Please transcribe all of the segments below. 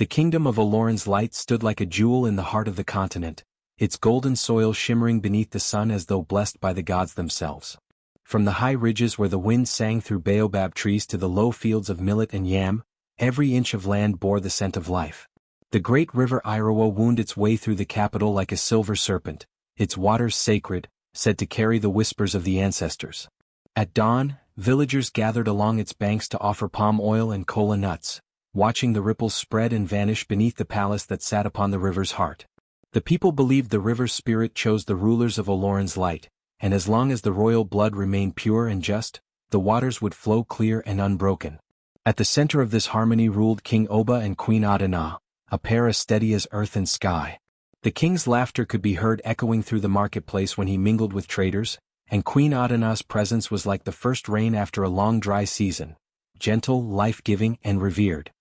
The kingdom of Olorin's light stood like a jewel in the heart of the continent, its golden soil shimmering beneath the sun as though blessed by the gods themselves. From the high ridges where the wind sang through baobab trees to the low fields of millet and yam, every inch of land bore the scent of life. The great river Iroha wound its way through the capital like a silver serpent, its waters sacred, said to carry the whispers of the ancestors. At dawn, villagers gathered along its banks to offer palm oil and kola nuts, watching the ripples spread and vanish beneath the palace that sat upon the river's heart. The people believed the river's spirit chose the rulers of Olorin's light, and as long as the royal blood remained pure and just, the waters would flow clear and unbroken. At the center of this harmony ruled King Oba and Queen Adana, a pair as steady as earth and sky. The king's laughter could be heard echoing through the marketplace when he mingled with traders, and Queen Adana's presence was like the first rain after a long dry season, gentle, life-giving, and revered.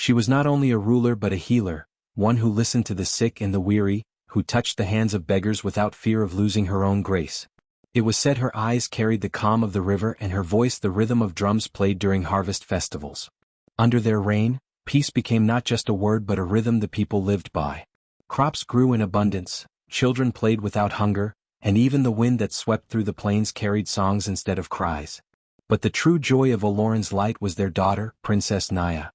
She was not only a ruler but a healer, one who listened to the sick and the weary, who touched the hands of beggars without fear of losing her own grace. It was said her eyes carried the calm of the river and her voice the rhythm of drums played during harvest festivals. Under their reign, peace became not just a word but a rhythm the people lived by. Crops grew in abundance, children played without hunger, and even the wind that swept through the plains carried songs instead of cries. But the true joy of Olorin's light was their daughter, Princess Naya.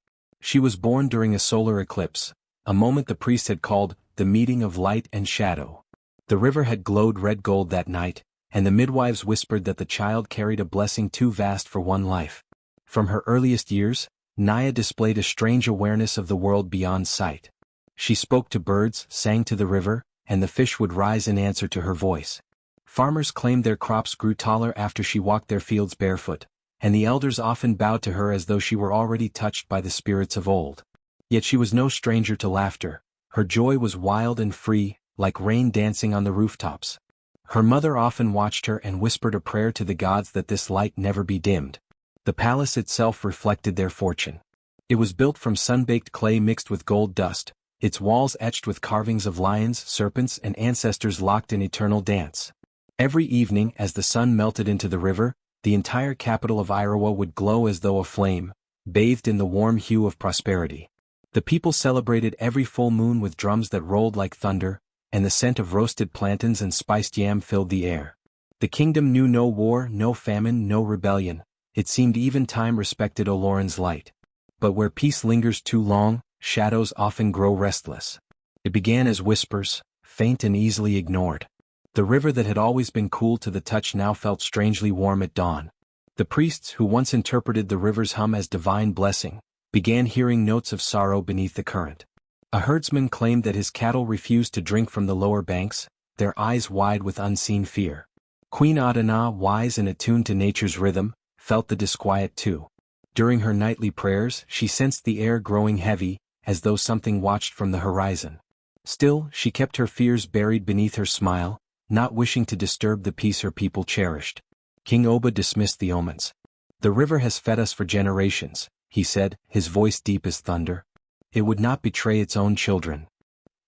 She was born during a solar eclipse, a moment the priest had called the meeting of light and shadow. The river had glowed red gold that night, and the midwives whispered that the child carried a blessing too vast for one life. From her earliest years, Naya displayed a strange awareness of the world beyond sight. She spoke to birds, sang to the river, and the fish would rise in answer to her voice. Farmers claimed their crops grew taller after she walked their fields barefoot, and the elders often bowed to her as though she were already touched by the spirits of old. Yet she was no stranger to laughter. Her joy was wild and free, like rain dancing on the rooftops. Her mother often watched her and whispered a prayer to the gods that this light never be dimmed. The palace itself reflected their fortune. It was built from sun-baked clay mixed with gold dust, its walls etched with carvings of lions, serpents, and ancestors locked in eternal dance. Every evening, as the sun melted into the river, the entire capital of Iroha would glow as though aflame, bathed in the warm hue of prosperity. The people celebrated every full moon with drums that rolled like thunder, and the scent of roasted plantains and spiced yam filled the air. The kingdom knew no war, no famine, no rebellion. It seemed even time respected Olorin's light. But where peace lingers too long, shadows often grow restless. It began as whispers, faint and easily ignored. The river that had always been cool to the touch now felt strangely warm at dawn. The priests who once interpreted the river's hum as divine blessing, began hearing notes of sorrow beneath the current. A herdsman claimed that his cattle refused to drink from the lower banks, their eyes wide with unseen fear. Queen Adana, wise and attuned to nature's rhythm, felt the disquiet too. During her nightly prayers, she sensed the air growing heavy, as though something watched from the horizon. Still, she kept her fears buried beneath her smile, not wishing to disturb the peace her people cherished. King Oba dismissed the omens. "The river has fed us for generations," he said, his voice deep as thunder. "It would not betray its own children."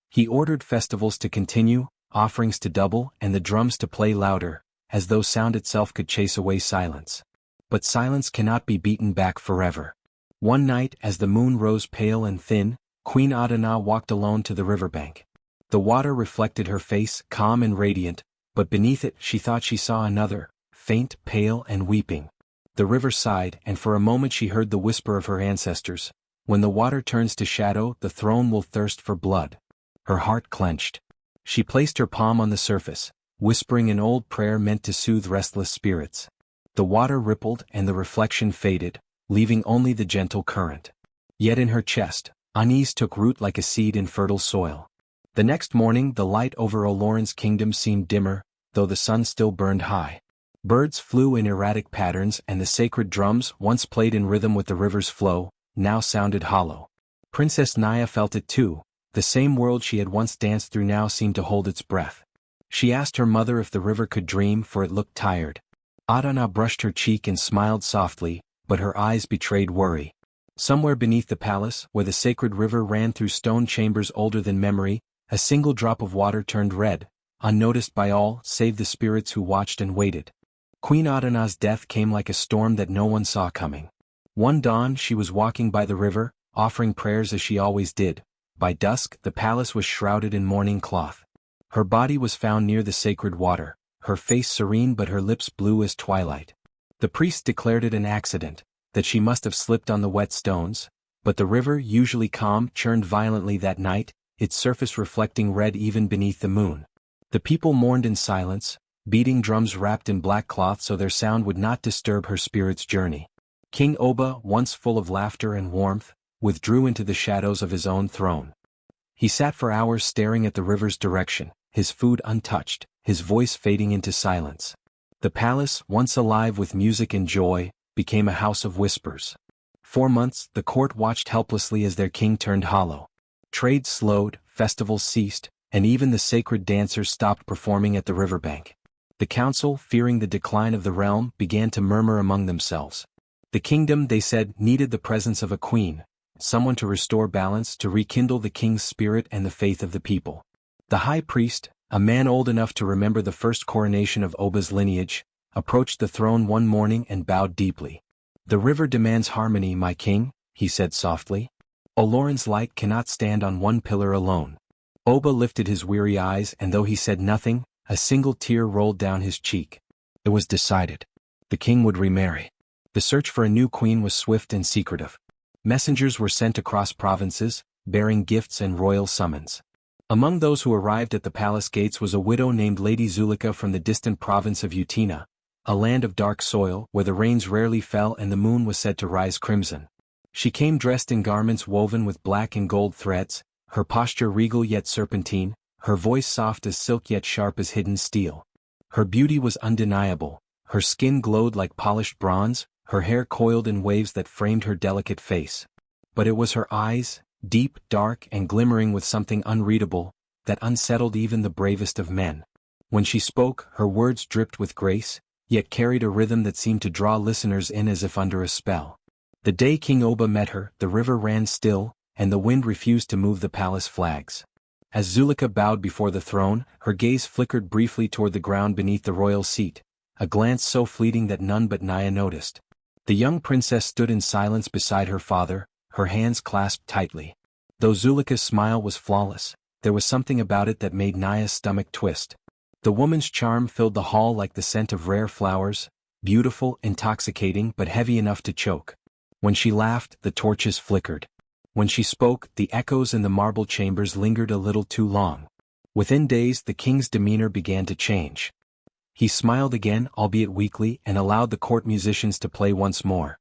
He ordered festivals to continue, offerings to double, and the drums to play louder, as though sound itself could chase away silence. But silence cannot be beaten back forever. One night, as the moon rose pale and thin, Queen Adana walked alone to the riverbank. The water reflected her face, calm and radiant, but beneath it she thought she saw another, faint, pale, and weeping. The river sighed, and for a moment she heard the whisper of her ancestors, "When the water turns to shadow, the throne will thirst for blood." Her heart clenched. She placed her palm on the surface, whispering an old prayer meant to soothe restless spirits. The water rippled and the reflection faded, leaving only the gentle current. Yet in her chest, unease took root like a seed in fertile soil. The next morning the light over Olorin's kingdom seemed dimmer, though the sun still burned high. Birds flew in erratic patterns and the sacred drums, once played in rhythm with the river's flow, now sounded hollow. Princess Naya felt it too. The same world she had once danced through now seemed to hold its breath. She asked her mother if the river could dream, for it looked tired. Adana brushed her cheek and smiled softly, but her eyes betrayed worry. Somewhere beneath the palace, where the sacred river ran through stone chambers older than memory, a single drop of water turned red, unnoticed by all save the spirits who watched and waited. Queen Adana's death came like a storm that no one saw coming. One dawn she was walking by the river, offering prayers as she always did. By dusk, the palace was shrouded in mourning cloth. Her body was found near the sacred water, her face serene but her lips blue as twilight. The priest declared it an accident, that she must have slipped on the wet stones, but the river, usually calm, churned violently that night, its surface reflecting red even beneath the moon. The people mourned in silence, beating drums wrapped in black cloth so their sound would not disturb her spirit's journey. King Oba, once full of laughter and warmth, withdrew into the shadows of his own throne. He sat for hours staring at the river's direction, his food untouched, his voice fading into silence. The palace, once alive with music and joy, became a house of whispers. For months, the court watched helplessly as their king turned hollow. Trade slowed, festivals ceased, and even the sacred dancers stopped performing at the riverbank. The council, fearing the decline of the realm, began to murmur among themselves. The kingdom, they said, needed the presence of a queen, someone to restore balance, to rekindle the king's spirit and the faith of the people. The high priest, a man old enough to remember the first coronation of Oba's lineage, approached the throne one morning and bowed deeply. "The river demands harmony, my king," he said softly. "Olorin's light cannot stand on one pillar alone." Oba lifted his weary eyes, and though he said nothing, a single tear rolled down his cheek. It was decided. The king would remarry. The search for a new queen was swift and secretive. Messengers were sent across provinces, bearing gifts and royal summons. Among those who arrived at the palace gates was a widow named Lady Zulika from the distant province of Utina, a land of dark soil where the rains rarely fell and the moon was said to rise crimson. She came dressed in garments woven with black and gold threads, her posture regal yet serpentine, her voice soft as silk yet sharp as hidden steel. Her beauty was undeniable, her skin glowed like polished bronze, her hair coiled in waves that framed her delicate face. But it was her eyes, deep, dark, and glimmering with something unreadable, that unsettled even the bravest of men. When she spoke, her words dripped with grace, yet carried a rhythm that seemed to draw listeners in as if under a spell. The day King Oba met her, the river ran still, and the wind refused to move the palace flags. As Zulika bowed before the throne, her gaze flickered briefly toward the ground beneath the royal seat, a glance so fleeting that none but Naya noticed. The young princess stood in silence beside her father, her hands clasped tightly. Though Zulika's smile was flawless, there was something about it that made Naya's stomach twist. The woman's charm filled the hall like the scent of rare flowers, beautiful, intoxicating, but heavy enough to choke. When she laughed, the torches flickered. When she spoke, the echoes in the marble chambers lingered a little too long. Within days, the king's demeanor began to change. He smiled again, albeit weakly, and allowed the court musicians to play once more.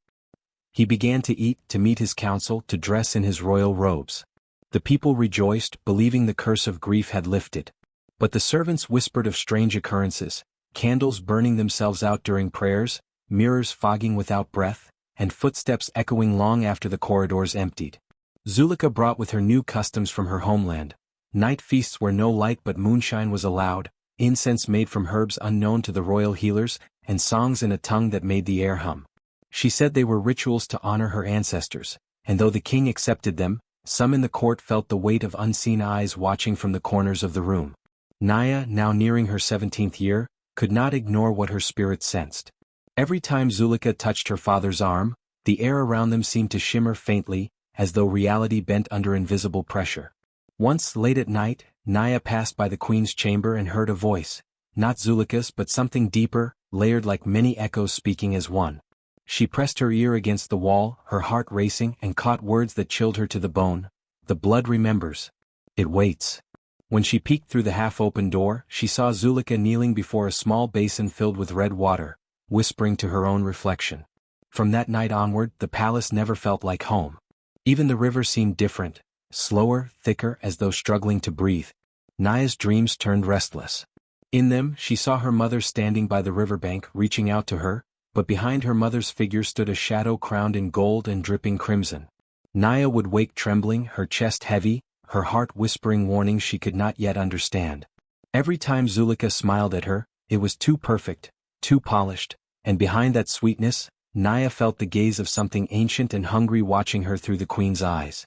He began to eat, to meet his council, to dress in his royal robes. The people rejoiced, believing the curse of grief had lifted. But the servants whispered of strange occurrences, candles burning themselves out during prayers, mirrors fogging without breath, and footsteps echoing long after the corridors emptied. Zulika brought with her new customs from her homeland, night feasts where no light but moonshine was allowed, incense made from herbs unknown to the royal healers, and songs in a tongue that made the air hum. She said they were rituals to honor her ancestors, and though the king accepted them, some in the court felt the weight of unseen eyes watching from the corners of the room. Naya, now nearing her 17th year, could not ignore what her spirit sensed. Every time Zulika touched her father's arm, the air around them seemed to shimmer faintly, as though reality bent under invisible pressure. Once, late at night, Naya passed by the queen's chamber and heard a voice, not Zulika's but something deeper, layered like many echoes speaking as one. She pressed her ear against the wall, her heart racing, and caught words that chilled her to the bone. "The blood remembers. It waits." When she peeked through the half-open door, she saw Zulika kneeling before a small basin filled with red water, whispering to her own reflection. From that night onward, the palace never felt like home. Even the river seemed different, slower, thicker, as though struggling to breathe. Naya's dreams turned restless. In them, she saw her mother standing by the riverbank, reaching out to her, but behind her mother's figure stood a shadow crowned in gold and dripping crimson. Naya would wake trembling, her chest heavy, her heart whispering warnings she could not yet understand. Every time Zulika smiled at her, it was too perfect, too polished, and behind that sweetness, Naya felt the gaze of something ancient and hungry watching her through the queen's eyes.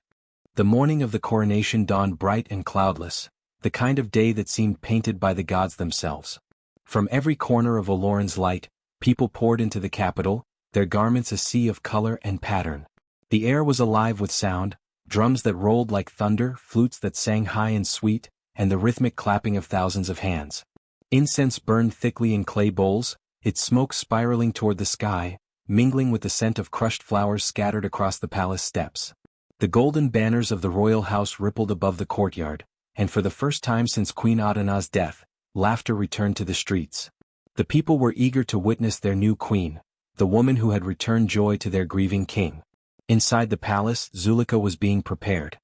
The morning of the coronation dawned bright and cloudless, the kind of day that seemed painted by the gods themselves. From every corner of Olorin's light, people poured into the capital, their garments a sea of color and pattern. The air was alive with sound, drums that rolled like thunder, flutes that sang high and sweet, and the rhythmic clapping of thousands of hands. Incense burned thickly in clay bowls, its smoke spiraling toward the sky, mingling with the scent of crushed flowers scattered across the palace steps. The golden banners of the royal house rippled above the courtyard, and for the first time since Queen Adana's death, laughter returned to the streets. The people were eager to witness their new queen, the woman who had returned joy to their grieving king. Inside the palace, Zulika was being prepared.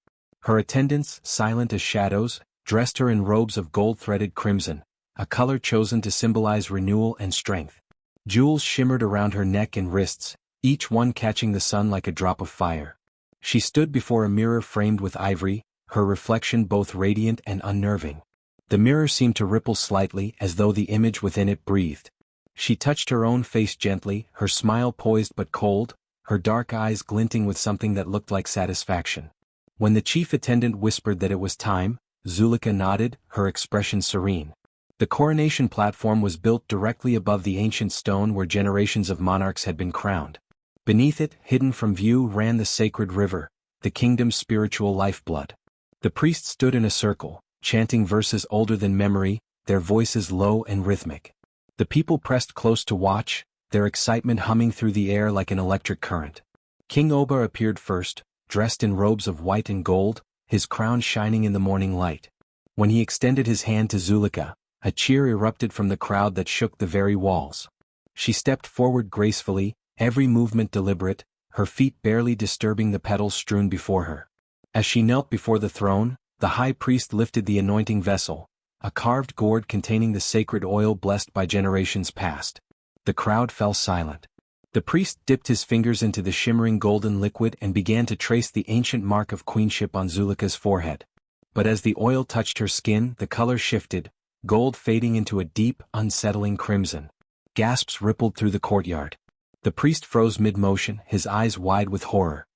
Her attendants, silent as shadows, dressed her in robes of gold-threaded crimson, a color chosen to symbolize renewal and strength. Jewels shimmered around her neck and wrists, each one catching the sun like a drop of fire. She stood before a mirror framed with ivory, her reflection both radiant and unnerving. The mirror seemed to ripple slightly as though the image within it breathed. She touched her own face gently, her smile poised but cold, her dark eyes glinting with something that looked like satisfaction. When the chief attendant whispered that it was time, Zulika nodded, her expression serene. The coronation platform was built directly above the ancient stone where generations of monarchs had been crowned. Beneath it, hidden from view, ran the sacred river, the kingdom's spiritual lifeblood. The priests stood in a circle, chanting verses older than memory, their voices low and rhythmic. The people pressed close to watch, their excitement humming through the air like an electric current. King Oba appeared first, dressed in robes of white and gold, his crown shining in the morning light. When he extended his hand to Zulika, a cheer erupted from the crowd that shook the very walls. She stepped forward gracefully, every movement deliberate, her feet barely disturbing the petals strewn before her. As she knelt before the throne, the high priest lifted the anointing vessel, a carved gourd containing the sacred oil blessed by generations past. The crowd fell silent. The priest dipped his fingers into the shimmering golden liquid and began to trace the ancient mark of queenship on Zulika's forehead. But as the oil touched her skin, the color shifted, gold fading into a deep, unsettling crimson. Gasps rippled through the courtyard. The priest froze mid-motion, his eyes wide with horror.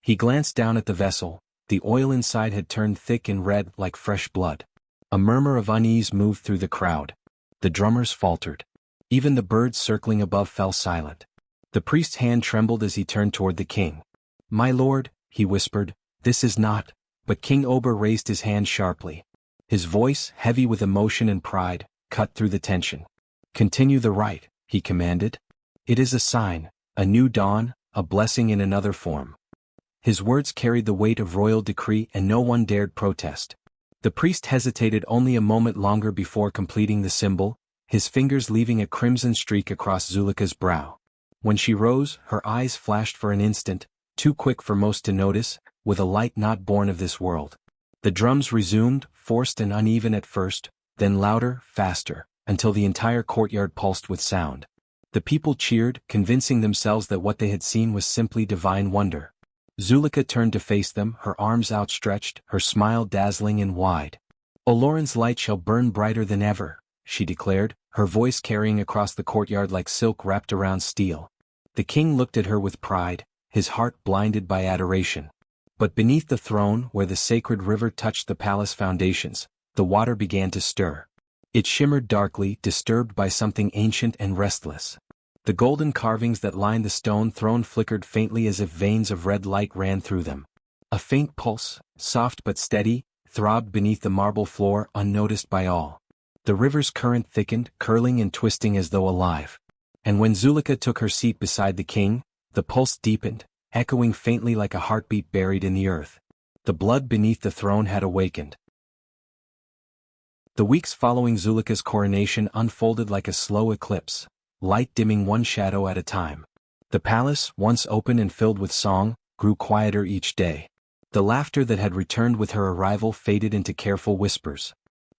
He glanced down at the vessel. The oil inside had turned thick and red like fresh blood. A murmur of unease moved through the crowd. The drummers faltered. Even the birds circling above fell silent. The priest's hand trembled as he turned toward the king. "My lord," he whispered, "this is not..." But King Oba raised his hand sharply. His voice, heavy with emotion and pride, cut through the tension. "Continue the rite," he commanded. "It is a sign, a new dawn, a blessing in another form." His words carried the weight of royal decree and no one dared protest. The priest hesitated only a moment longer before completing the symbol, his fingers leaving a crimson streak across Zulika's brow. When she rose, her eyes flashed for an instant, too quick for most to notice, with a light not born of this world. The drums resumed, forced and uneven at first, then louder, faster, until the entire courtyard pulsed with sound. The people cheered, convincing themselves that what they had seen was simply divine wonder. Zulika turned to face them, her arms outstretched, her smile dazzling and wide. "Oloran's light shall burn brighter than ever," she declared, her voice carrying across the courtyard like silk wrapped around steel. The king looked at her with pride, his heart blinded by adoration. But beneath the throne, where the sacred river touched the palace foundations, the water began to stir. It shimmered darkly, disturbed by something ancient and restless. The golden carvings that lined the stone throne flickered faintly as if veins of red light ran through them. A faint pulse, soft but steady, throbbed beneath the marble floor, unnoticed by all. The river's current thickened, curling and twisting as though alive. And when Zulika took her seat beside the king, the pulse deepened, echoing faintly like a heartbeat buried in the earth. The blood beneath the throne had awakened. The weeks following Zulika's coronation unfolded like a slow eclipse, light dimming one shadow at a time. The palace, once open and filled with song, grew quieter each day. The laughter that had returned with her arrival faded into careful whispers.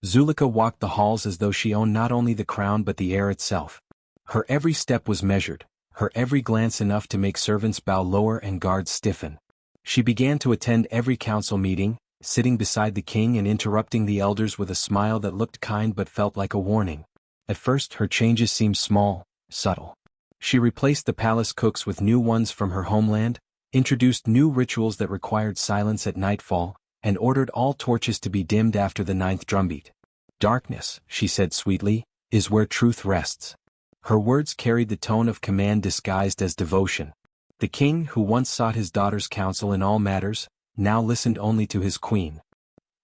Zulika walked the halls as though she owned not only the crown but the air itself. Her every step was measured, her every glance enough to make servants bow lower and guards stiffen. She began to attend every council meeting, sitting beside the king and interrupting the elders with a smile that looked kind but felt like a warning. At first her changes seemed small, subtle. She replaced the palace cooks with new ones from her homeland, introduced new rituals that required silence at nightfall, and ordered all torches to be dimmed after the 9th drumbeat. "Darkness," she said sweetly, "is where truth rests." Her words carried the tone of command disguised as devotion. The king, who once sought his daughter's counsel in all matters, now listened only to his queen.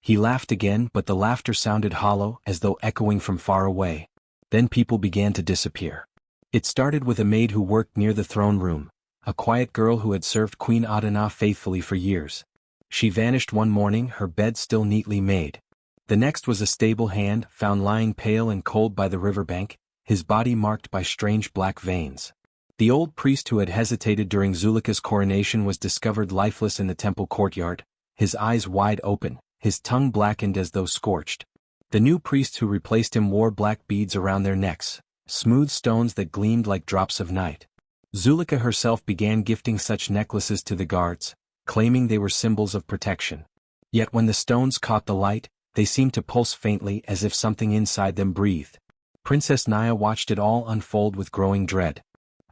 He laughed again, but the laughter sounded hollow, as though echoing from far away. Then people began to disappear. It started with a maid who worked near the throne room, a quiet girl who had served Queen Adana faithfully for years. She vanished one morning, her bed still neatly made. The next was a stable hand, found lying pale and cold by the riverbank, his body marked by strange black veins. The old priest who had hesitated during Zulika's coronation was discovered lifeless in the temple courtyard, his eyes wide open, his tongue blackened as though scorched. The new priests who replaced him wore black beads around their necks, smooth stones that gleamed like drops of night. Zulika herself began gifting such necklaces to the guards, claiming they were symbols of protection. Yet when the stones caught the light, they seemed to pulse faintly as if something inside them breathed. Princess Naya watched it all unfold with growing dread.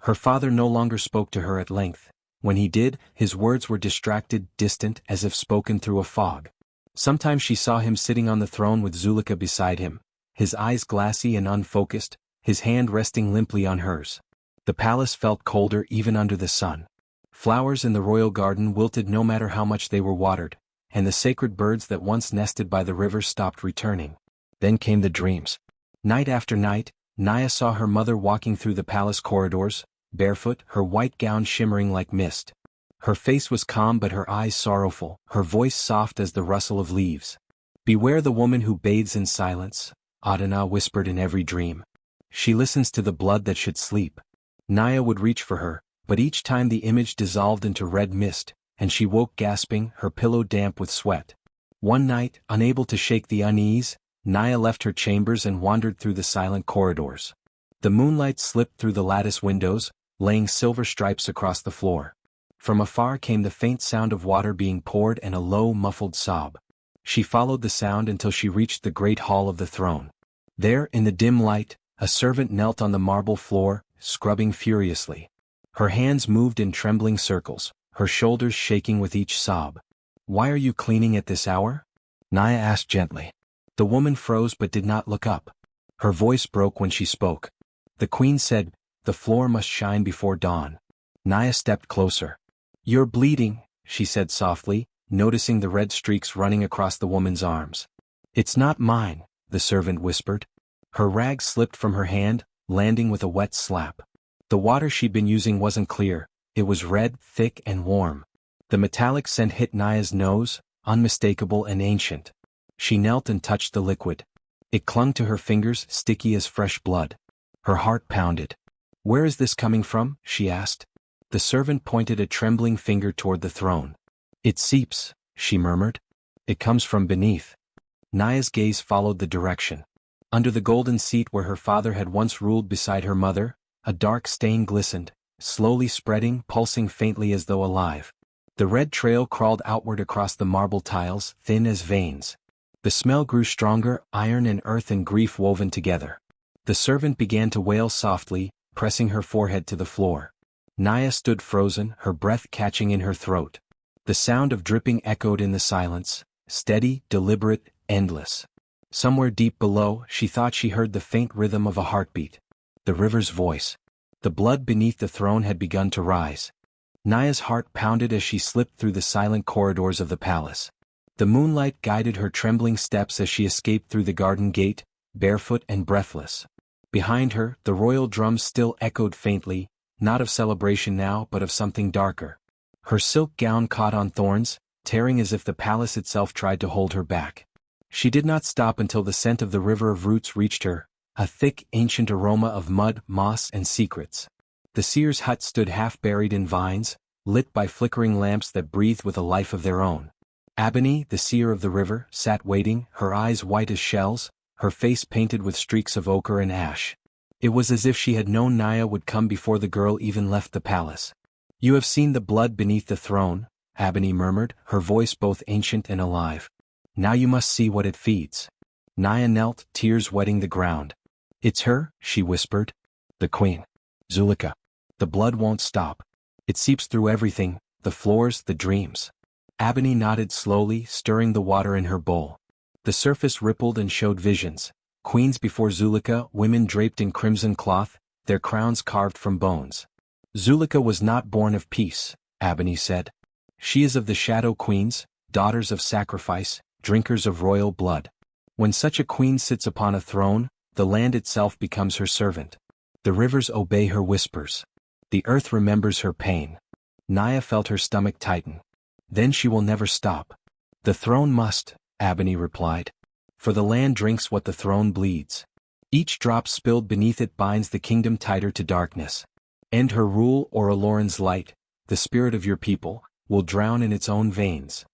Her father no longer spoke to her at length. When he did, his words were distracted, distant, as if spoken through a fog. Sometimes she saw him sitting on the throne with Zulika beside him, his eyes glassy and unfocused, his hand resting limply on hers. The palace felt colder even under the sun. Flowers in the royal garden wilted no matter how much they were watered, and the sacred birds that once nested by the river stopped returning. Then came the dreams. Night after night, Naya saw her mother walking through the palace corridors, barefoot, her white gown shimmering like mist. Her face was calm but her eyes sorrowful, her voice soft as the rustle of leaves. "Beware the woman who bathes in silence," Adana whispered in every dream. "She listens to the blood that should sleep." Naya would reach for her, but each time the image dissolved into red mist, and she woke gasping, her pillow damp with sweat. One night, unable to shake the unease, Naya left her chambers and wandered through the silent corridors. The moonlight slipped through the lattice windows, laying silver stripes across the floor. From afar came the faint sound of water being poured and a low, muffled sob. She followed the sound until she reached the great hall of the throne. There, in the dim light, a servant knelt on the marble floor, scrubbing furiously. Her hands moved in trembling circles, her shoulders shaking with each sob. "Why are you cleaning at this hour?" Naya asked gently. The woman froze but did not look up. Her voice broke when she spoke. The queen said, "The floor must shine before dawn." Naya stepped closer. "You're bleeding," she said softly, noticing the red streaks running across the woman's arms. "It's not mine," the servant whispered. Her rag slipped from her hand, landing with a wet slap. The water she'd been using wasn't clear, it was red, thick and warm. The metallic scent hit Naya's nose, unmistakable and ancient. She knelt and touched the liquid. It clung to her fingers, sticky as fresh blood. Her heart pounded. "Where is this coming from?" she asked. The servant pointed a trembling finger toward the throne. "It seeps," she murmured. "It comes from beneath." Naya's gaze followed the direction. Under the golden seat where her father had once ruled beside her mother, a dark stain glistened, slowly spreading, pulsing faintly as though alive. The red trail crawled outward across the marble tiles, thin as veins. The smell grew stronger, iron and earth and grief woven together. The servant began to wail softly, pressing her forehead to the floor. Naya stood frozen, her breath catching in her throat. The sound of dripping echoed in the silence, steady, deliberate, endless. Somewhere deep below, she thought she heard the faint rhythm of a heartbeat. The river's voice. The blood beneath the throne had begun to rise. Naya's heart pounded as she slipped through the silent corridors of the palace. The moonlight guided her trembling steps as she escaped through the garden gate, barefoot and breathless. Behind her, the royal drums still echoed faintly, not of celebration now but of something darker. Her silk gown caught on thorns, tearing as if the palace itself tried to hold her back. She did not stop until the scent of the river of roots reached her, a thick, ancient aroma of mud, moss and secrets. The seer's hut stood half buried in vines, lit by flickering lamps that breathed with a life of their own. Abani, the seer of the river, sat waiting, her eyes white as shells, her face painted with streaks of ochre and ash. It was as if she had known Naya would come before the girl even left the palace. "You have seen the blood beneath the throne," Abani murmured, her voice both ancient and alive. "Now you must see what it feeds." Naya knelt, tears wetting the ground. "It's her," she whispered. "The queen. Zulika. The blood won't stop. It seeps through everything, the floors, the dreams." Abani nodded slowly, stirring the water in her bowl. The surface rippled and showed visions. Queens before Zulika, women draped in crimson cloth, their crowns carved from bones. Zulika was not born of peace, Abani said. She is of the Shadow Queens, daughters of sacrifice, drinkers of royal blood. When such a queen sits upon a throne, the land itself becomes her servant. The rivers obey her whispers. The earth remembers her pain. Naya felt her stomach tighten. Then she will never stop. The throne must, Abani replied. For the land drinks what the throne bleeds. Each drop spilled beneath it binds the kingdom tighter to darkness. End her rule or Aloran's light, the spirit of your people, will drown in its own veins.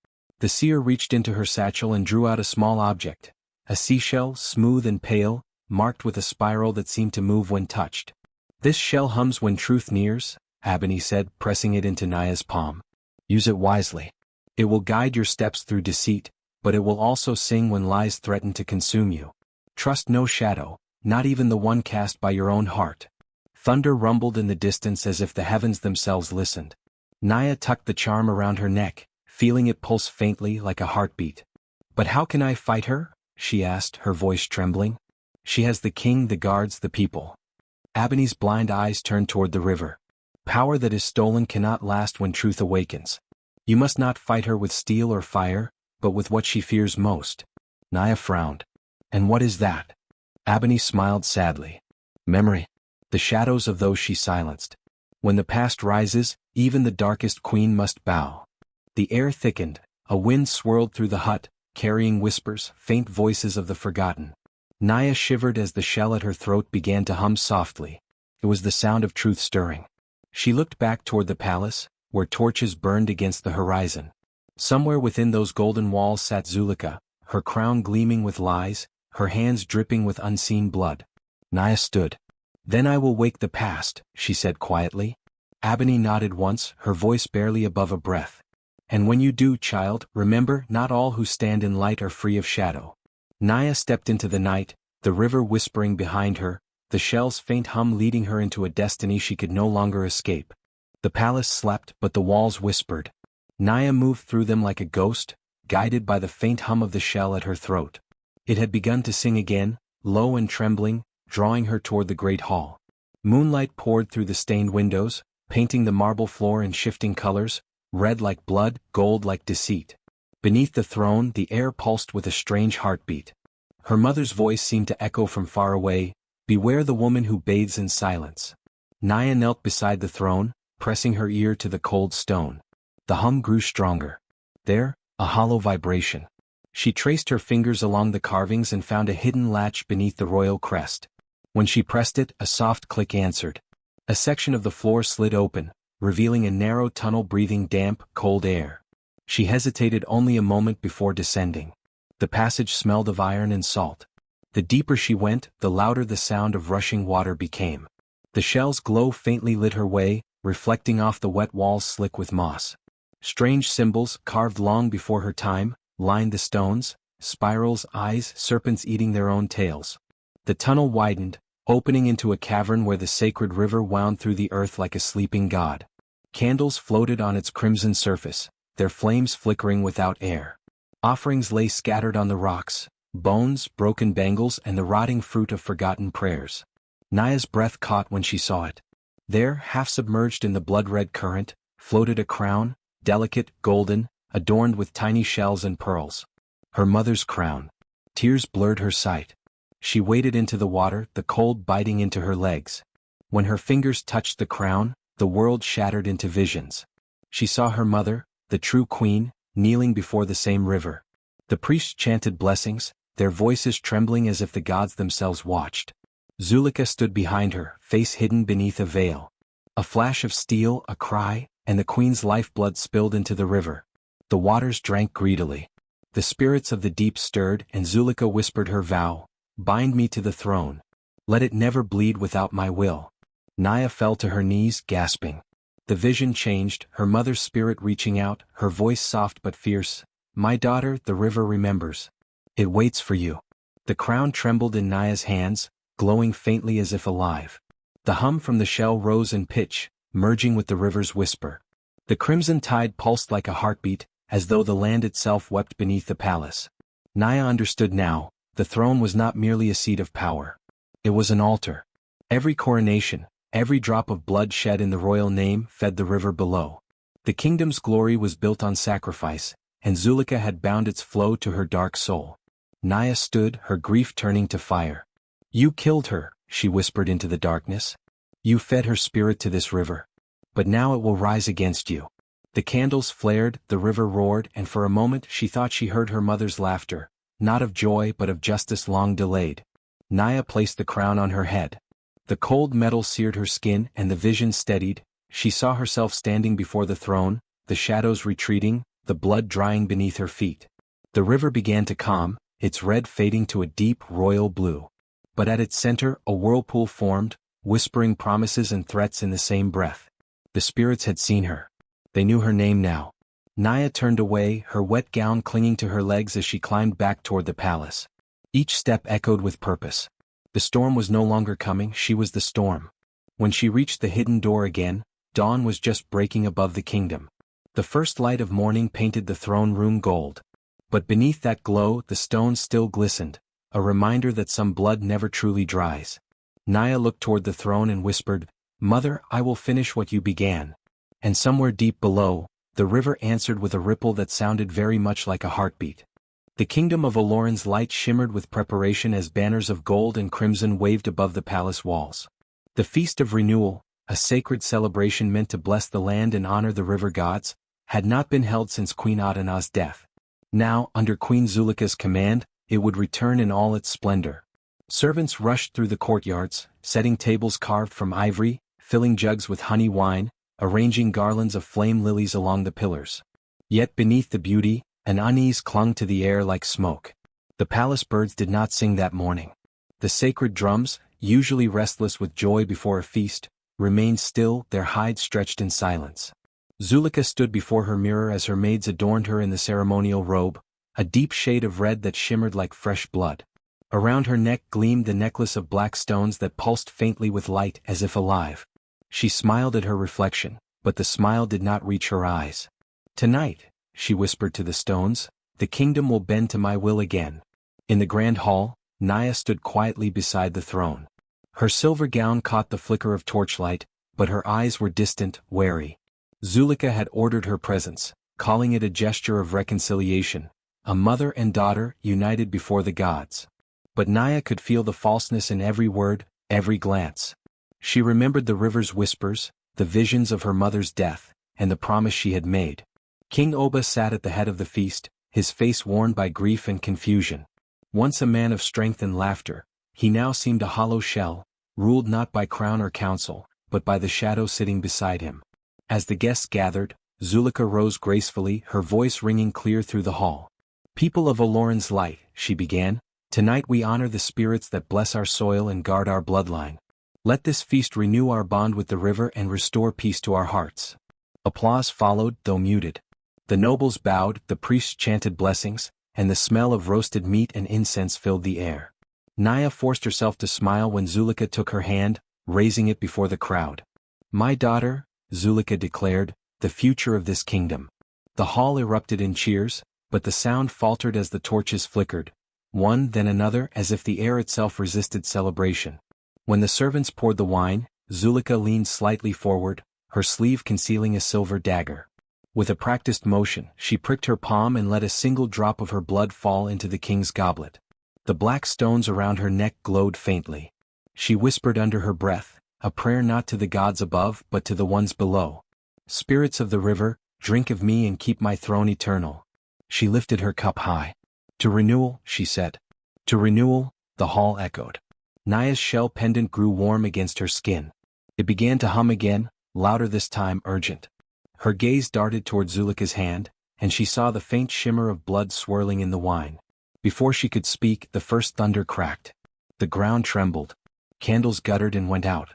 The seer reached into her satchel and drew out a small object, a seashell, smooth and pale, marked with a spiral that seemed to move when touched. This shell hums when truth nears, Abani said, pressing it into Naya's palm. Use it wisely. It will guide your steps through deceit, but it will also sing when lies threaten to consume you. Trust no shadow, not even the one cast by your own heart. Thunder rumbled in the distance as if the heavens themselves listened. Naya tucked the charm around her neck, feeling it pulse faintly like a heartbeat. But how can I fight her? She asked, her voice trembling. She has the king, the guards, the people. Abani's blind eyes turned toward the river. Power that is stolen cannot last when truth awakens. You must not fight her with steel or fire, but with what she fears most. Naya frowned. And what is that? Abani smiled sadly. Memory. The shadows of those she silenced. When the past rises, even the darkest queen must bow. The air thickened, a wind swirled through the hut, carrying whispers, faint voices of the forgotten. Naya shivered as the shell at her throat began to hum softly. It was the sound of truth stirring. She looked back toward the palace, where torches burned against the horizon. Somewhere within those golden walls sat Zulika, her crown gleaming with lies, her hands dripping with unseen blood. Naya stood. Then I will wake the past, she said quietly. Abani nodded once, her voice barely above a breath. And when you do, child, remember, not all who stand in light are free of shadow. Naya stepped into the night, the river whispering behind her, the shell's faint hum leading her into a destiny she could no longer escape. The palace slept, but the walls whispered. Naya moved through them like a ghost, guided by the faint hum of the shell at her throat. It had begun to sing again, low and trembling, drawing her toward the great hall. Moonlight poured through the stained windows, painting the marble floor in shifting colors, red like blood, gold like deceit. Beneath the throne, the air pulsed with a strange heartbeat. Her mother's voice seemed to echo from far away, "Beware the woman who bathes in silence." Naya knelt beside the throne, pressing her ear to the cold stone. The hum grew stronger. There, a hollow vibration. She traced her fingers along the carvings and found a hidden latch beneath the royal crest. When she pressed it, a soft click answered. A section of the floor slid open, revealing a narrow tunnel breathing damp, cold air. She hesitated only a moment before descending. The passage smelled of iron and salt. The deeper she went, the louder the sound of rushing water became. The shell's glow faintly lit her way, reflecting off the wet walls slick with moss. Strange symbols, carved long before her time, lined the stones, spirals, eyes, serpents eating their own tails. The tunnel widened, opening into a cavern where the sacred river wound through the earth like a sleeping god. Candles floated on its crimson surface, their flames flickering without air. Offerings lay scattered on the rocks, bones, broken bangles, and the rotting fruit of forgotten prayers. Naya's breath caught when she saw it. There, half submerged in the blood-red current, floated a crown, delicate, golden, adorned with tiny shells and pearls. Her mother's crown. Tears blurred her sight. She waded into the water, the cold biting into her legs. When her fingers touched the crown, the world shattered into visions. She saw her mother, the true queen, kneeling before the same river. The priests chanted blessings, their voices trembling as if the gods themselves watched. Zulika stood behind her, face hidden beneath a veil. A flash of steel, a cry, and the queen's lifeblood spilled into the river. The waters drank greedily. The spirits of the deep stirred, and Zulika whispered her vow, "Bind me to the throne. Let it never bleed without my will." Naya fell to her knees, gasping. The vision changed, her mother's spirit reaching out, her voice soft but fierce. "My daughter, the river remembers. It waits for you." The crown trembled in Naya's hands, glowing faintly as if alive. The hum from the shell rose in pitch, merging with the river's whisper. The crimson tide pulsed like a heartbeat, as though the land itself wept beneath the palace. Naya understood now, the throne was not merely a seat of power. It was an altar. Every coronation, Every drop of blood shed in the royal name fed the river below. The kingdom's glory was built on sacrifice, and Zulika had bound its flow to her dark soul. Naya stood, her grief turning to fire. "You killed her," she whispered into the darkness. "You fed her spirit to this river. But now it will rise against you." The candles flared, the river roared, and for a moment she thought she heard her mother's laughter, not of joy but of justice long delayed. Naya placed the crown on her head. The cold metal seared her skin and the vision steadied. She saw herself standing before the throne, the shadows retreating, the blood drying beneath her feet. The river began to calm, its red fading to a deep royal blue. But at its center a whirlpool formed, whispering promises and threats in the same breath. The spirits had seen her. They knew her name now. Naya turned away, her wet gown clinging to her legs as she climbed back toward the palace. Each step echoed with purpose. The storm was no longer coming, she was the storm. When she reached the hidden door again, dawn was just breaking above the kingdom. The first light of morning painted the throne room gold. But beneath that glow, the stones still glistened, a reminder that some blood never truly dries. Naya looked toward the throne and whispered, "Mother, I will finish what you began." And somewhere deep below, the river answered with a ripple that sounded very much like a heartbeat. The kingdom of Aloran's light shimmered with preparation as banners of gold and crimson waved above the palace walls. The Feast of Renewal, a sacred celebration meant to bless the land and honor the river gods, had not been held since Queen Adana's death. Now, under Queen Zulika's command, it would return in all its splendor. Servants rushed through the courtyards, setting tables carved from ivory, filling jugs with honey wine, arranging garlands of flame lilies along the pillars. Yet beneath the beauty, an unease clung to the air like smoke. The palace birds did not sing that morning. The sacred drums, usually restless with joy before a feast, remained still, their hides stretched in silence. Zulika stood before her mirror as her maids adorned her in the ceremonial robe, a deep shade of red that shimmered like fresh blood. Around her neck gleamed the necklace of black stones that pulsed faintly with light as if alive. She smiled at her reflection, but the smile did not reach her eyes. "Tonight," she whispered to the stones, "the kingdom will bend to my will again." In the grand hall, Naya stood quietly beside the throne. Her silver gown caught the flicker of torchlight, but her eyes were distant, wary. Zulika had ordered her presence, calling it a gesture of reconciliation, a mother and daughter united before the gods. But Naya could feel the falseness in every word, every glance. She remembered the river's whispers, the visions of her mother's death, and the promise she had made. King Oba sat at the head of the feast, his face worn by grief and confusion. Once a man of strength and laughter, he now seemed a hollow shell, ruled not by crown or council, but by the shadow sitting beside him. As the guests gathered, Zulika rose gracefully, her voice ringing clear through the hall. "People of Aloran's light," she began, "tonight we honor the spirits that bless our soil and guard our bloodline. Let this feast renew our bond with the river and restore peace to our hearts." Applause followed, though muted. The nobles bowed, the priests chanted blessings, and the smell of roasted meat and incense filled the air. Naya forced herself to smile when Zulika took her hand, raising it before the crowd. "My daughter," Zulika declared, "the future of this kingdom." The hall erupted in cheers, but the sound faltered as the torches flickered, one then another, as if the air itself resisted celebration. When the servants poured the wine, Zulika leaned slightly forward, her sleeve concealing a silver dagger. With a practiced motion, she pricked her palm and let a single drop of her blood fall into the king's goblet. The black stones around her neck glowed faintly. She whispered under her breath, a prayer not to the gods above but to the ones below. "Spirits of the river, drink of me and keep my throne eternal." She lifted her cup high. "To renewal," she said. "To renewal," the hall echoed. Naya's shell pendant grew warm against her skin. It began to hum again, louder this time, urgent. Her gaze darted toward Zulika's hand, and she saw the faint shimmer of blood swirling in the wine. Before she could speak, the first thunder cracked. The ground trembled. Candles guttered and went out.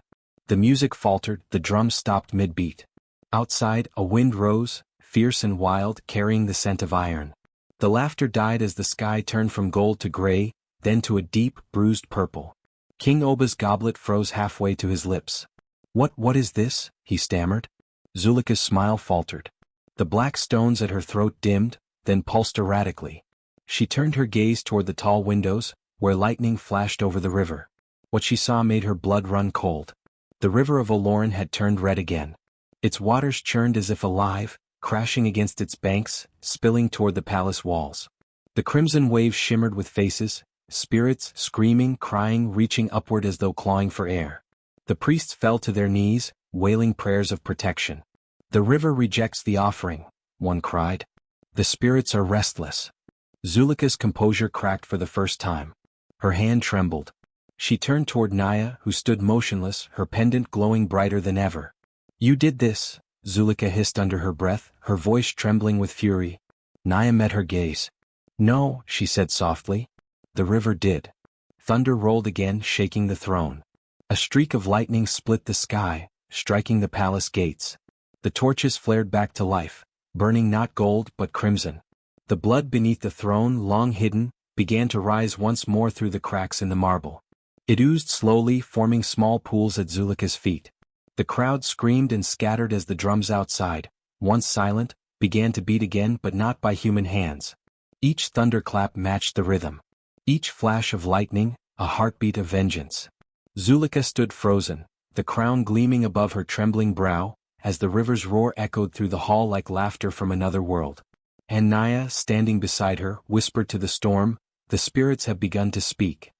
The music faltered, the drums stopped mid-beat. Outside, a wind rose, fierce and wild, carrying the scent of iron. The laughter died as the sky turned from gold to gray, then to a deep, bruised purple. King Oba's goblet froze halfway to his lips. What is this?" he stammered. Zulika's smile faltered. The black stones at her throat dimmed, then pulsed erratically. She turned her gaze toward the tall windows, where lightning flashed over the river. What she saw made her blood run cold. The river of Oloran had turned red again. Its waters churned as if alive, crashing against its banks, spilling toward the palace walls. The crimson waves shimmered with faces, spirits screaming, crying, reaching upward as though clawing for air. The priests fell to their knees, wailing prayers of protection. "The river rejects the offering," one cried. "The spirits are restless." Zulika's composure cracked for the first time. Her hand trembled. She turned toward Naya, who stood motionless, her pendant glowing brighter than ever. "You did this," Zulika hissed under her breath, her voice trembling with fury. Naya met her gaze. "No," she said softly. "The river did." Thunder rolled again, shaking the throne. A streak of lightning split the sky, striking the palace gates. The torches flared back to life, burning not gold but crimson. The blood beneath the throne, long hidden, began to rise once more through the cracks in the marble. It oozed slowly, forming small pools at Zulika's feet. The crowd screamed and scattered as the drums outside, once silent, began to beat again, but not by human hands. Each thunderclap matched the rhythm. Each flash of lightning, a heartbeat of vengeance. Zulika stood frozen, the crown gleaming above her trembling brow, as the river's roar echoed through the hall like laughter from another world. And Naya, standing beside her, whispered to the storm, "The spirits have begun to speak."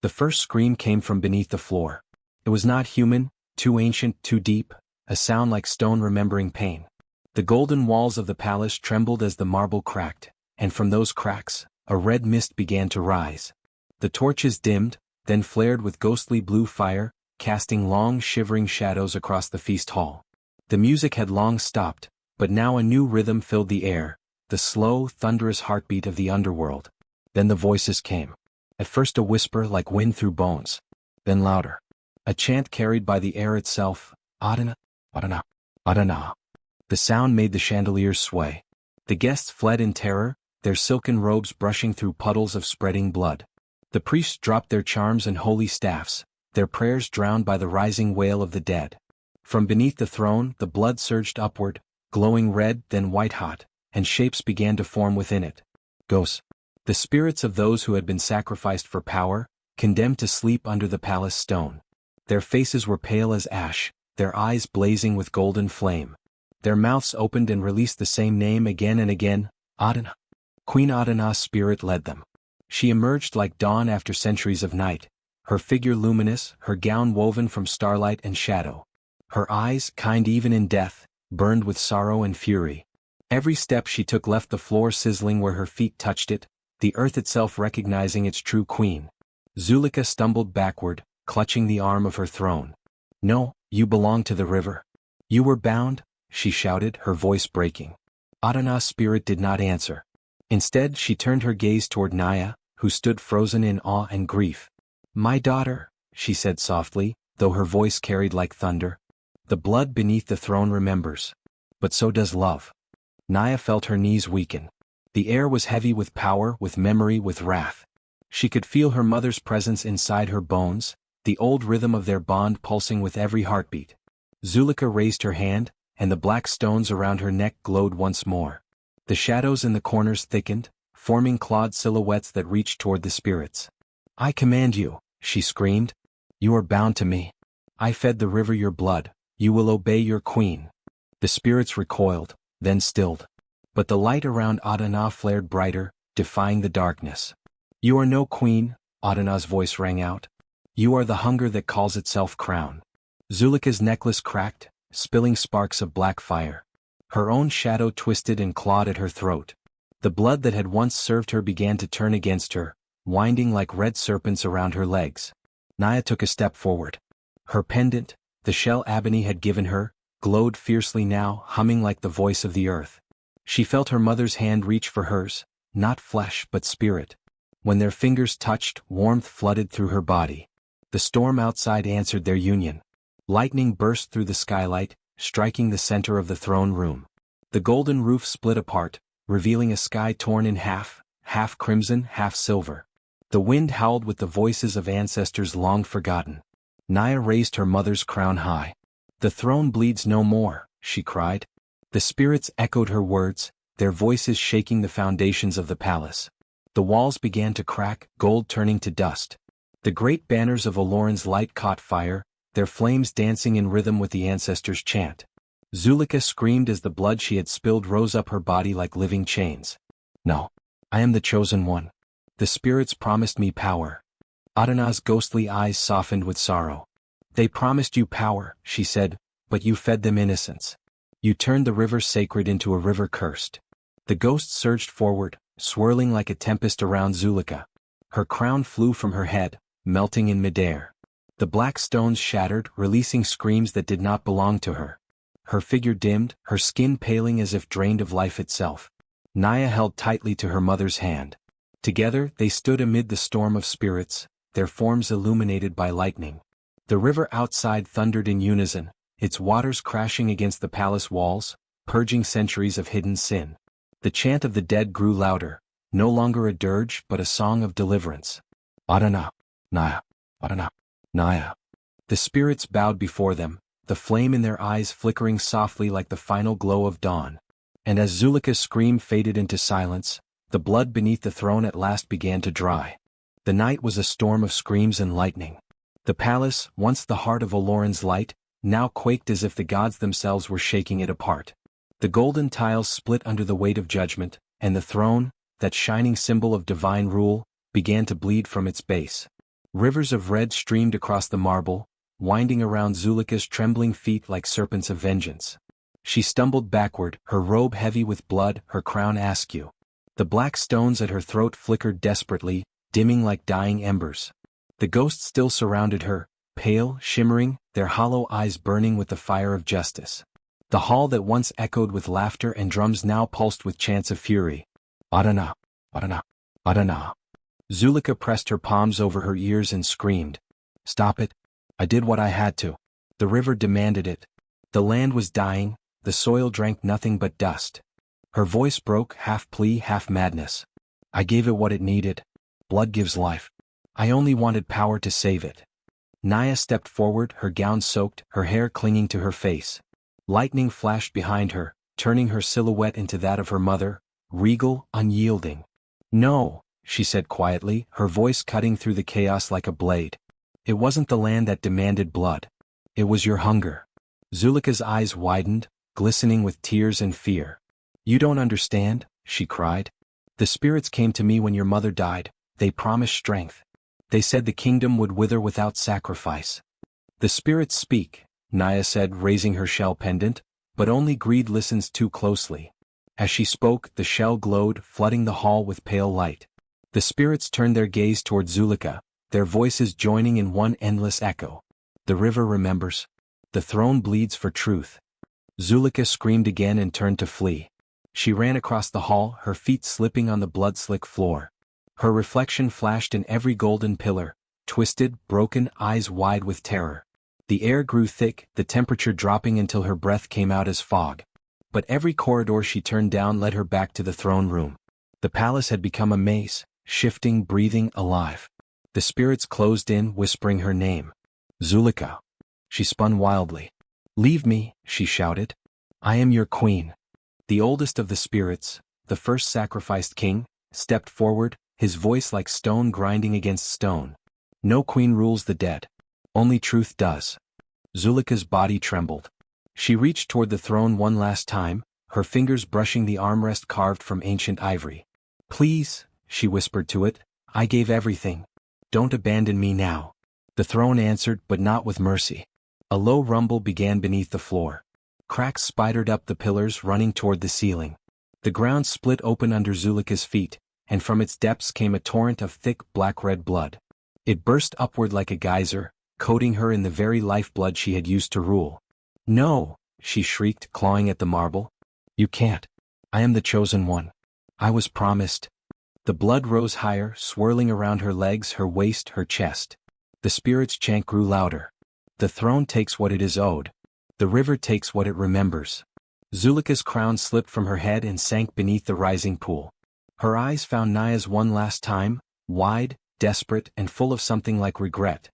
The first scream came from beneath the floor. It was not human, too ancient, too deep, a sound like stone remembering pain. The golden walls of the palace trembled as the marble cracked, and from those cracks, a red mist began to rise. The torches dimmed, then flared with ghostly blue fire, casting long shivering shadows across the feast hall. The music had long stopped, but now a new rhythm filled the air, the slow, thunderous heartbeat of the underworld. Then the voices came. At first a whisper like wind through bones. Then louder. A chant carried by the air itself, "Adana, Adana, Adana." The sound made the chandeliers sway. The guests fled in terror, their silken robes brushing through puddles of spreading blood. The priests dropped their charms and holy staffs, their prayers drowned by the rising wail of the dead. From beneath the throne, the blood surged upward, glowing red, then white-hot, and shapes began to form within it. Ghosts. The spirits of those who had been sacrificed for power, condemned to sleep under the palace stone. Their faces were pale as ash, their eyes blazing with golden flame. Their mouths opened and released the same name again and again, Adana. Queen Adana's spirit led them. She emerged like dawn after centuries of night, her figure luminous, her gown woven from starlight and shadow. Her eyes, kind even in death, burned with sorrow and fury. Every step she took left the floor sizzling where her feet touched it, the earth itself recognizing its true queen. Zulika stumbled backward, clutching the arm of her throne. "No, you belong to the river. You were bound," she shouted, her voice breaking. Adana's spirit did not answer. Instead, she turned her gaze toward Naya, who stood frozen in awe and grief. "My daughter," she said softly, though her voice carried like thunder. "The blood beneath the throne remembers. But so does love." Naya felt her knees weaken. The air was heavy with power, with memory, with wrath. She could feel her mother's presence inside her bones, the old rhythm of their bond pulsing with every heartbeat. Zulika raised her hand, and the black stones around her neck glowed once more. The shadows in the corners thickened, forming clawed silhouettes that reached toward the spirits. "I command you," she screamed. "You are bound to me. I fed the river your blood, you will obey your queen." The spirits recoiled, then stilled. But the light around Adana flared brighter, defying the darkness. "You are no queen," Adana's voice rang out. "You are the hunger that calls itself crown." Zulika's necklace cracked, spilling sparks of black fire. Her own shadow twisted and clawed at her throat. The blood that had once served her began to turn against her, winding like red serpents around her legs. Naya took a step forward. Her pendant, the shell Ebony had given her, glowed fiercely now, humming like the voice of the earth. She felt her mother's hand reach for hers, not flesh but spirit. When their fingers touched, warmth flooded through her body. The storm outside answered their union. Lightning burst through the skylight, striking the center of the throne room. The golden roof split apart, revealing a sky torn in half crimson, half silver. The wind howled with the voices of ancestors long forgotten. Naya raised her mother's crown high. "The throne bleeds no more," she cried. The spirits echoed her words, their voices shaking the foundations of the palace. The walls began to crack, gold turning to dust. The great banners of Oloran's light caught fire, their flames dancing in rhythm with the ancestors' chant. Zulika screamed as the blood she had spilled rose up her body like living chains. No. I am the chosen one. The spirits promised me power. Adana's ghostly eyes softened with sorrow. They promised you power, she said, but you fed them innocence. You turned the river sacred into a river cursed. The ghost surged forward, swirling like a tempest around Zulika. Her crown flew from her head, melting in midair. The black stones shattered, releasing screams that did not belong to her. Her figure dimmed, her skin paling as if drained of life itself. Naya held tightly to her mother's hand. Together they stood amid the storm of spirits, their forms illuminated by lightning. The river outside thundered in unison, its waters crashing against the palace walls, purging centuries of hidden sin. The chant of the dead grew louder, no longer a dirge but a song of deliverance. Adana, Naya, Adana, Naya. The spirits bowed before them, the flame in their eyes flickering softly like the final glow of dawn. And as Zulika's scream faded into silence, the blood beneath the throne at last began to dry. The night was a storm of screams and lightning. The palace, once the heart of Oloran's light, now quaked as if the gods themselves were shaking it apart. The golden tiles split under the weight of judgment, and the throne, that shining symbol of divine rule, began to bleed from its base. Rivers of red streamed across the marble, winding around Zulika's trembling feet like serpents of vengeance. She stumbled backward, her robe heavy with blood, her crown askew. The black stones at her throat flickered desperately, dimming like dying embers. The ghosts still surrounded her, pale, shimmering, their hollow eyes burning with the fire of justice. The hall that once echoed with laughter and drums now pulsed with chants of fury. Adana, Adana, Adana. Zulika pressed her palms over her ears and screamed. Stop it. I did what I had to. The river demanded it. The land was dying, the soil drank nothing but dust. Her voice broke, half plea, half madness. I gave it what it needed. Blood gives life. I only wanted power to save it. Naya stepped forward, her gown soaked, her hair clinging to her face. Lightning flashed behind her, turning her silhouette into that of her mother, regal, unyielding. No, she said quietly, her voice cutting through the chaos like a blade. It wasn't the land that demanded blood. It was your hunger. Zulika's eyes widened, glistening with tears and fear. You don't understand, she cried. The spirits came to me when your mother died. They promised strength. They said the kingdom would wither without sacrifice. The spirits speak, Naya said, raising her shell pendant, but only greed listens too closely. As she spoke, the shell glowed, flooding the hall with pale light. The spirits turned their gaze toward Zulika, their voices joining in one endless echo. The river remembers. The throne bleeds for truth. Zulika screamed again and turned to flee. She ran across the hall, her feet slipping on the blood-slick floor. Her reflection flashed in every golden pillar, twisted, broken, eyes wide with terror. The air grew thick, the temperature dropping until her breath came out as fog. But every corridor she turned down led her back to the throne room. The palace had become a maze, shifting, breathing, alive. The spirits closed in, whispering her name. Zulika. She spun wildly. Leave me, she shouted. I am your queen. The oldest of the spirits, the first sacrificed king, stepped forward, his voice like stone grinding against stone. No queen rules the dead. Only truth does. Zulika's body trembled. She reached toward the throne one last time, her fingers brushing the armrest carved from ancient ivory. Please, she whispered to it, I gave everything. Don't abandon me now. The throne answered, but not with mercy. A low rumble began beneath the floor. Cracks spidered up the pillars, running toward the ceiling. The ground split open under Zulika's feet, and from its depths came a torrent of thick black-red blood. It burst upward like a geyser, coating her in the very lifeblood she had used to rule. No, she shrieked, clawing at the marble. You can't. I am the chosen one. I was promised. The blood rose higher, swirling around her legs, her waist, her chest. The spirit's chant grew louder. The throne takes what it is owed. The river takes what it remembers. Zulika's crown slipped from her head and sank beneath the rising pool. Her eyes found Naya's one last time, wide, desperate, and full of something like regret.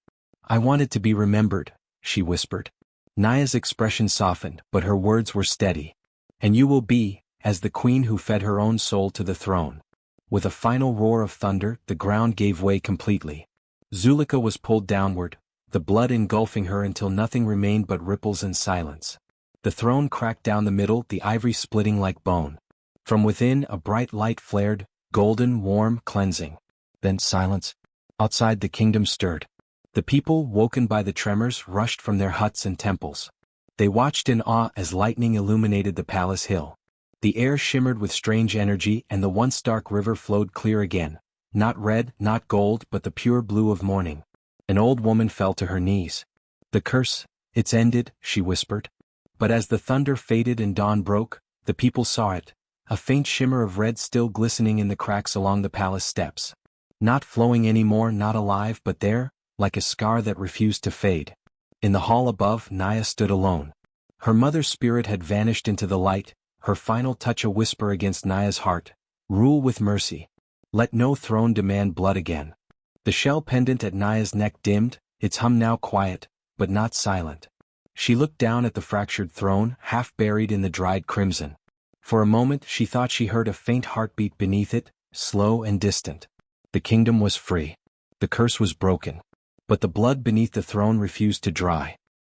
I wanted to be remembered, she whispered. Naya's expression softened, but her words were steady. And you will be, as the queen who fed her own soul to the throne. With a final roar of thunder, the ground gave way completely. Zulika was pulled downward, the blood engulfing her until nothing remained but ripples and silence. The throne cracked down the middle, the ivory splitting like bone. From within, a bright light flared, golden, warm, cleansing. Then silence. Outside the kingdom stirred. The people, woken by the tremors, rushed from their huts and temples. They watched in awe as lightning illuminated the palace hill. The air shimmered with strange energy, and the once dark river flowed clear again. Not red, not gold, but the pure blue of morning. An old woman fell to her knees. "The curse, it's ended," she whispered. But as the thunder faded and dawn broke, the people saw it, a faint shimmer of red still glistening in the cracks along the palace steps. Not flowing anymore, not alive, but there, like a scar that refused to fade. In the hall above, Naya stood alone. Her mother's spirit had vanished into the light, her final touch a whisper against Naya's heart: "Rule with mercy. Let no throne demand blood again." The shell pendant at Naya's neck dimmed, its hum now quiet, but not silent. She looked down at the fractured throne, half buried in the dried crimson. For a moment she thought she heard a faint heartbeat beneath it, slow and distant. The kingdom was free. The curse was broken. But the blood beneath the throne refused to dry.